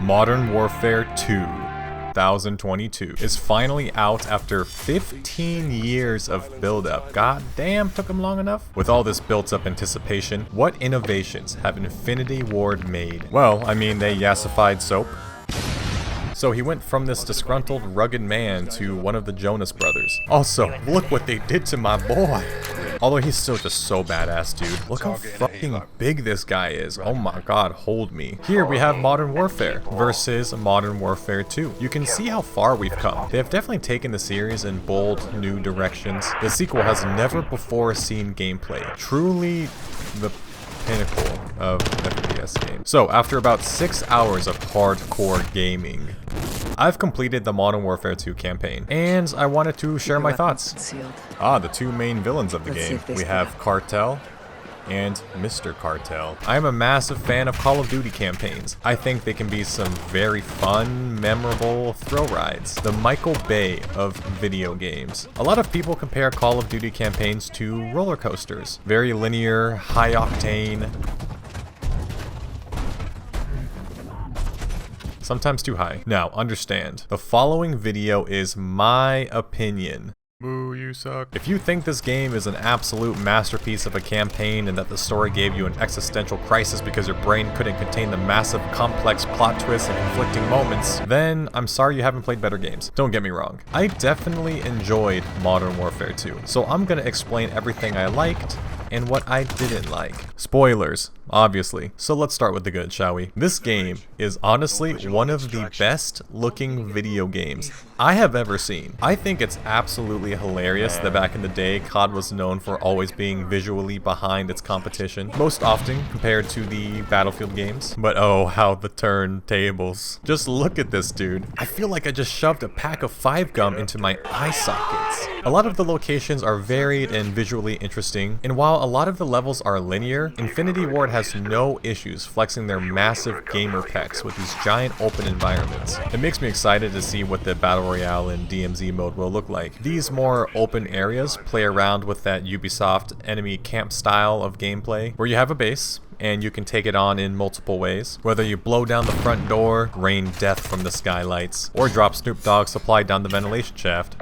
Modern Warfare 2022 is finally out after 15 years of build-up. God damn, took them long enough? With all this built-up anticipation, what innovations have Infinity Ward made? Well, I mean, they yassified Soap. So he went from this disgruntled, rugged man to one of the Jonas Brothers. Also, look what they did to my boy. Although he's still just so badass, dude. Look how fucking big this guy is. Oh my god, hold me. Here we have Modern Warfare versus Modern Warfare 2. You can see how far we've come. They have definitely taken the series in bold, new directions. The sequel has never before seen gameplay. Truly the pinnacle of FPS games. So, after about 6 hours of hardcore gaming, I've completed the Modern Warfare 2 campaign, and I wanted to share my thoughts. The two main villains of the game. We have Cartel and Mr. Cartel. I am a massive fan of Call of Duty campaigns. I think they can be some very fun, memorable thrill rides. The Michael Bay of video games. A lot of people compare Call of Duty campaigns to roller coasters. Very linear, high octane. Sometimes too high. Now, understand, the following video is my opinion. Boo, you suck. If you think this game is an absolute masterpiece of a campaign and that the story gave you an existential crisis because your brain couldn't contain the massive, complex plot twists and conflicting moments, then I'm sorry you haven't played better games. Don't get me wrong. I definitely enjoyed Modern Warfare 2, so I'm gonna explain everything I liked and what I didn't like. Spoilers, obviously. So let's start with the good, shall we? This game is honestly one of the best looking video games I have ever seen. I think it's absolutely hilarious that back in the day, COD was known for always being visually behind its competition, most often compared to the Battlefield games. But oh, how the turntables. Just look at this dude. I feel like I just shoved a pack of 5-gum into my eye sockets. A lot of the locations are varied and visually interesting, and while a lot of the levels are linear, Infinity Ward has no issues flexing their massive gamer pecs with these giant open environments. It makes me excited to see what the Battle Royale and DMZ mode will look like. These more open areas play around with that Ubisoft enemy camp style of gameplay, where you have a base, and you can take it on in multiple ways. Whether you blow down the front door, rain death from the skylights, or drop Snoop Dogg's supply down the ventilation shaft,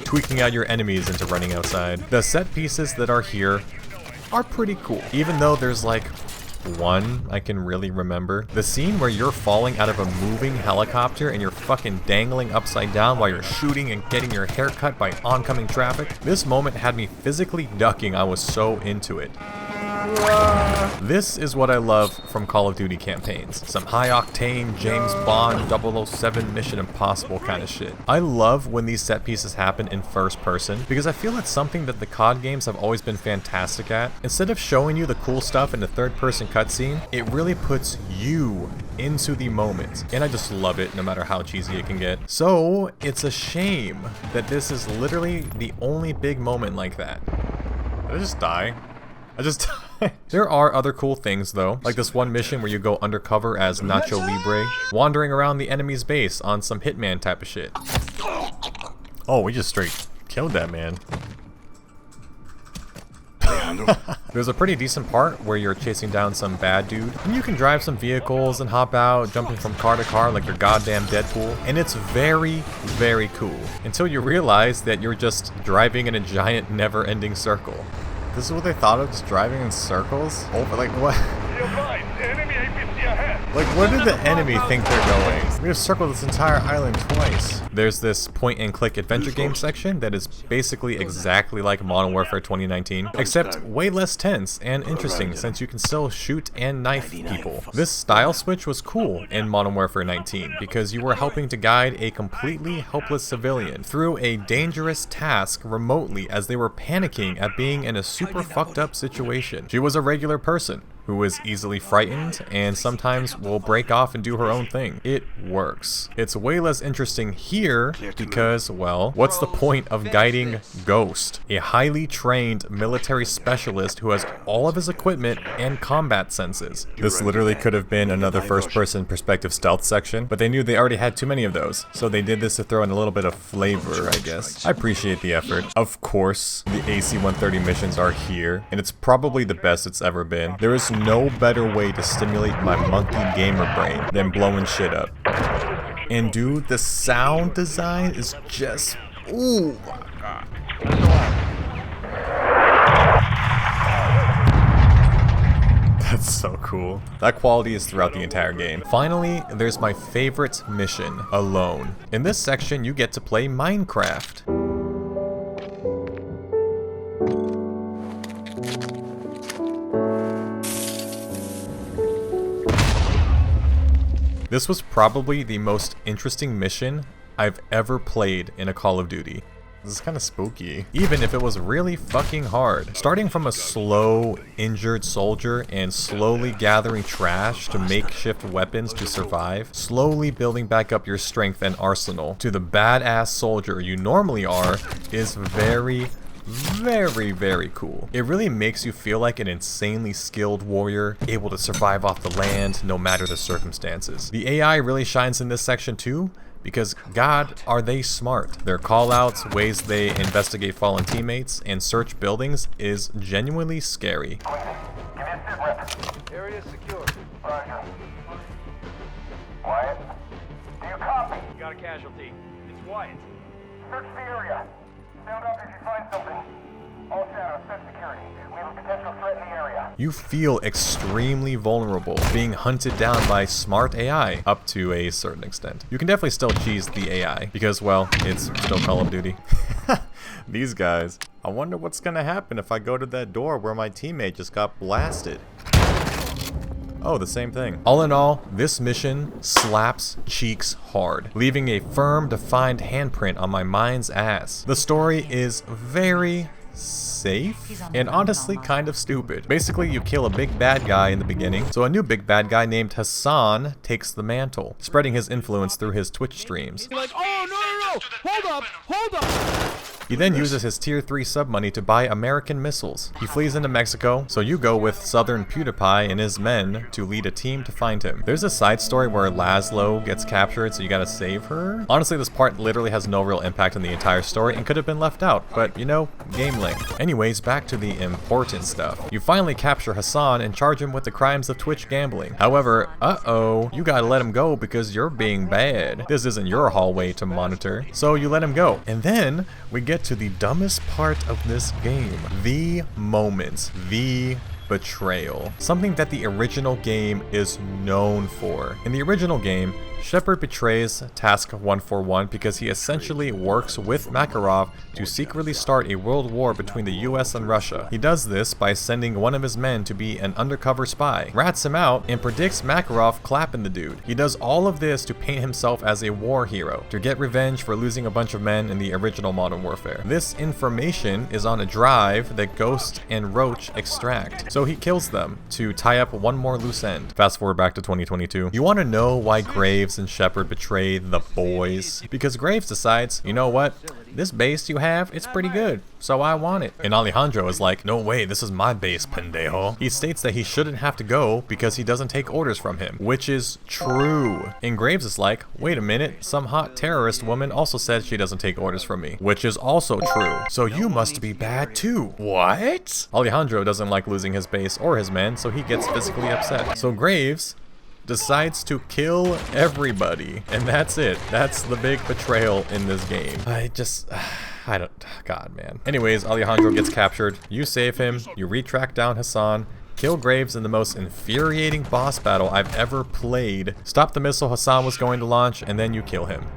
tweaking out your enemies into running outside. The set pieces that are here are pretty cool, even though there's like one I can really remember. The scene where you're falling out of a moving helicopter and you're fucking dangling upside down while you're shooting and getting your hair cut by oncoming traffic. This moment had me physically ducking. I was so into it. This is what I love from Call of Duty campaigns. Some high-octane James Bond 007 Mission Impossible kind of shit. I love when these set pieces happen in first person because I feel it's something that the COD games have always been fantastic at. Instead of showing you the cool stuff in a third-person cutscene, it really puts you into the moment. And I just love it no matter how cheesy it can get. So, it's a shame that this is literally the only big moment like that. Did I just die? There are other cool things though, like this one mission where you go undercover as Nacho Libre, wandering around the enemy's base on some Hitman type of shit. Oh, we just straight killed that man. There's a pretty decent part where you're chasing down some bad dude, and you can drive some vehicles and hop out, jumping from car to car like you're goddamn Deadpool, and it's very, very cool, until you realize that you're just driving in a giant never-ending circle. This is what they thought of, just driving in circles? Over, like, what? Like, where did the enemy think they're going? We have circled this entire island twice. There's this point-and-click adventure game section that is basically exactly like Modern Warfare 2019, except way less tense and interesting since you can still shoot and knife people. This style switch was cool in Modern Warfare 19 because you were helping to guide a completely helpless civilian through a dangerous task remotely as they were panicking at being in a super fucked up situation. She was a regular person who is easily frightened and sometimes will break off and do her own thing. It works. It's way less interesting here because, well, what's the point of guiding Ghost, a highly trained military specialist who has all of his equipment and combat senses? This literally could have been another first-person perspective stealth section, but they knew they already had too many of those, so they did this to throw in a little bit of flavor, I guess. I appreciate the effort. Of course, the AC-130 missions are here, and it's probably the best it's ever been. There is no better way to stimulate my monkey gamer brain than blowing shit up. And dude, the sound design is just, ooh my god. That's so cool. That quality is throughout the entire game. Finally, there's my favorite mission, Alone. In this section, you get to play Minecraft. This was probably the most interesting mission I've ever played in a Call of Duty. This is kind of spooky, even if it was really fucking hard. Starting from a slow, injured soldier and slowly gathering trash to makeshift weapons to survive, slowly building back up your strength and arsenal to the badass soldier you normally are, is very, very cool. It really makes you feel like an insanely skilled warrior, able to survive off the land no matter the circumstances. The AI really shines in this section too, because god, are they smart. Their callouts, ways they investigate fallen teammates, and search buildings is genuinely scary. Area secure. Roger. Wyatt, do you copy? Got a casualty. It's Wyatt. Search the area. Sound up if you find something. All shadows, set security. We have a potential threat in the area. You feel extremely vulnerable being hunted down by smart AI up to a certain extent. You can definitely still cheese the AI because, well, it's still Call of Duty. These guys. I wonder what's gonna happen if I go to that door where my teammate just got blasted. Oh, the same thing. All in all, this mission slaps cheeks hard, leaving a firm, defined handprint on my mind's ass. The story is very safe and honestly kind of stupid. Basically, you kill a big bad guy in the beginning, so a new big bad guy named Hassan takes the mantle, spreading his influence through his Twitch streams. You're like, oh, no, hold up. He then uses his tier 3 sub money to buy American missiles. He flees into Mexico, so you go with Southern PewDiePie and his men to lead a team to find him. There's a side story where Laszlo gets captured, so you gotta save her. Honestly, this part literally has no real impact on the entire story and could have been left out, but you know, game length. Anyways, back to the important stuff. You finally capture Hassan and charge him with the crimes of Twitch gambling. However, you gotta let him go because you're being bad. This isn't your hallway to monitor, so you let him go. And then we get to the dumbest part of this game. The moments. The betrayal. Something that the original game is known for. In the original game, Shepard betrays Task 141 because he essentially works with Makarov to secretly start a world war between the US and Russia. He does this by sending one of his men to be an undercover spy, rats him out, and predicts Makarov clapping the dude. He does all of this to paint himself as a war hero, to get revenge for losing a bunch of men in the original Modern Warfare. This information is on a drive that Ghost and Roach extract, so he kills them to tie up one more loose end. Fast forward back to 2022. You want to know why Graves and Shepard betray the boys? Because Graves decides, you know what? This base you have, it's pretty good, so I want it. And Alejandro is like, no way, this is my base, pendejo. He states that he shouldn't have to go because he doesn't take orders from him, which is true. And Graves is like, wait a minute, some hot terrorist woman also said she doesn't take orders from me, which is also true. So you must be bad too. What? Alejandro doesn't like losing his base or his men, so he gets physically upset. So Graves decides to kill everybody, and that's it. That's the big betrayal in this game. God, man. Anyways, Alejandro gets captured. You save him, you retrack down Hassan, kill Graves in the most infuriating boss battle I've ever played, stop the missile Hassan was going to launch, and then you kill him.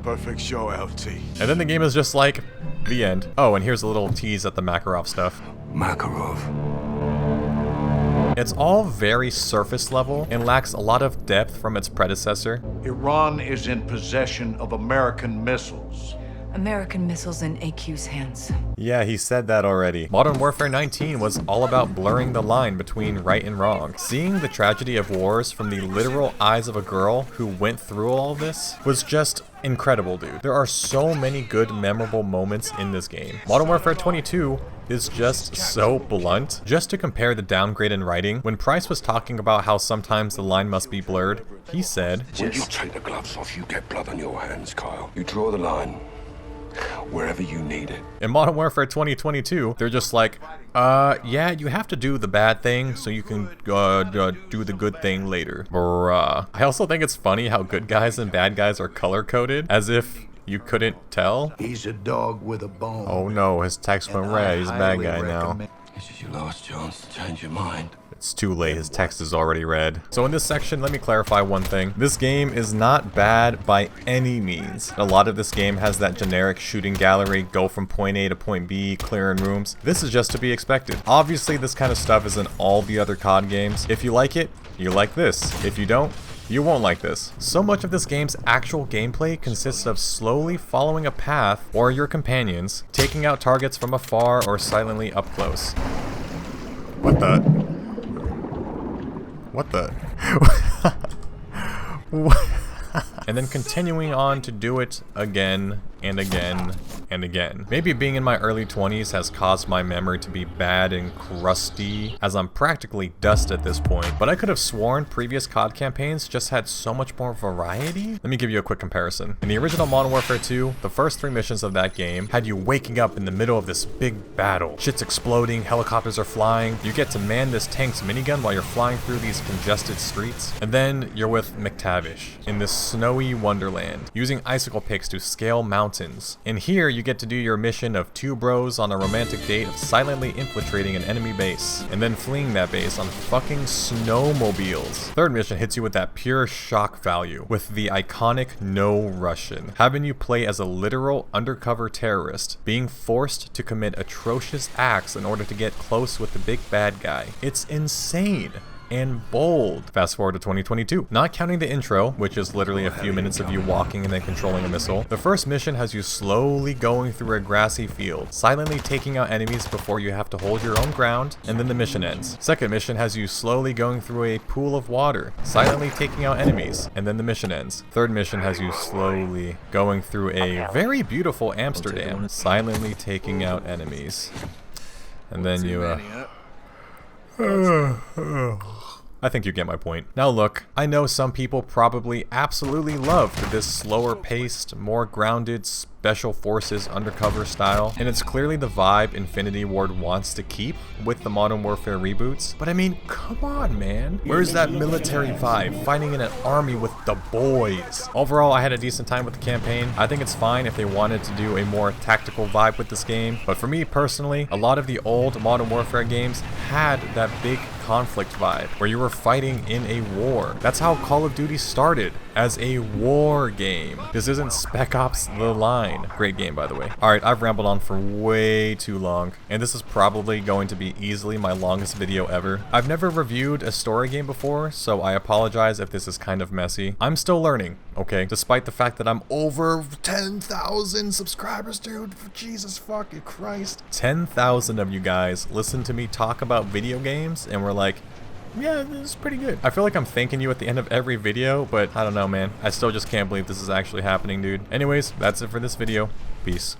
Perfect show, LT. And then the game is just like, the end. Oh, and here's a little tease at the Makarov stuff. Makarov. It's all very surface level and lacks a lot of depth from its predecessor. Iran is in possession of American missiles, American missiles in AQ's hands. Yeah, he said that already. Modern Warfare 19 was all about blurring the line between right and wrong. Seeing the tragedy of wars from the literal eyes of a girl who went through all this was just incredible, dude. There are so many good, memorable moments in this game. Modern Warfare 22 is just so blunt. Just to compare the downgrade in writing, when Price was talking about how sometimes the line must be blurred, he said, When you take the gloves off, you get blood on your hands, Kyle. You draw the line wherever you need it. In Modern Warfare 2022, they're just like, yeah, you have to do the bad thing so you can do the good thing later. Bruh. I also think it's funny how good guys and bad guys are color-coded, as if you couldn't tell. He's a dog with a bone. Oh no, his text went red. He's a bad guy now. This is your last chance to change your mind. It's too late, his text is already read. So in this section, let me clarify one thing. This game is not bad by any means. A lot of this game has that generic shooting gallery, go from point A to point B, clearing rooms. This is just to be expected. Obviously, this kind of stuff is in all the other COD games. If you like it, you like this. If you don't, you won't like this. So much of this game's actual gameplay consists of slowly following a path or your companions, taking out targets from afar or silently up close. What the? What the? And then continuing on to do it again and again and again. Maybe being in my early 20s has caused my memory to be bad and crusty, as I'm practically dust at this point, but I could have sworn previous COD campaigns just had so much more variety. Let me give you a quick comparison. In the original Modern Warfare 2, the first 3 missions of that game had you waking up in the middle of this big battle. Shit's exploding, helicopters are flying, you get to man this tank's minigun while you're flying through these congested streets, and then you're with McTavish in this snowy wonderland, using icicle picks to scale mountains. And here you get to do your mission of 2 bros on a romantic date of silently infiltrating an enemy base, and then fleeing that base on fucking snowmobiles. Third mission hits you with that pure shock value, with the iconic No Russian, having you play as a literal undercover terrorist, being forced to commit atrocious acts in order to get close with the big bad guy. It's insane and bold. Fast forward to 2022. Not counting the intro, which is literally a few minutes of you walking and then controlling a missile, the first mission has you slowly going through a grassy field, silently taking out enemies before you have to hold your own ground, and then the mission ends. Second mission has you slowly going through a pool of water, silently taking out enemies, and then the mission ends. Third mission has you slowly going through a very beautiful Amsterdam, silently taking out enemies. And then you, I think you get my point. Now look, I know some people probably absolutely loved this slower paced, more grounded, special forces undercover style, and it's clearly the vibe Infinity Ward wants to keep with the Modern Warfare reboots, but I mean, come on, man. Where's that military vibe, fighting in an army with the boys? Overall, I had a decent time with the campaign. I think it's fine if they wanted to do a more tactical vibe with this game, but for me personally, a lot of the old Modern Warfare games had that big conflict vibe, where you were fighting in a war. That's how Call of Duty started, as a war game. This isn't Spec Ops The Line. Great game, by the way. Alright, I've rambled on for way too long, and this is probably going to be easily my longest video ever. I've never reviewed a story game before, so I apologize if this is kind of messy. I'm still learning, okay? Despite the fact that I'm over 10,000 subscribers, dude. Jesus fucking Christ. 10,000 of you guys listen to me talk about video games, and we're like, yeah, this is pretty good. I feel like I'm thanking you at the end of every video, but I don't know, man. I still just can't believe this is actually happening, dude. Anyways, that's it for this video. Peace.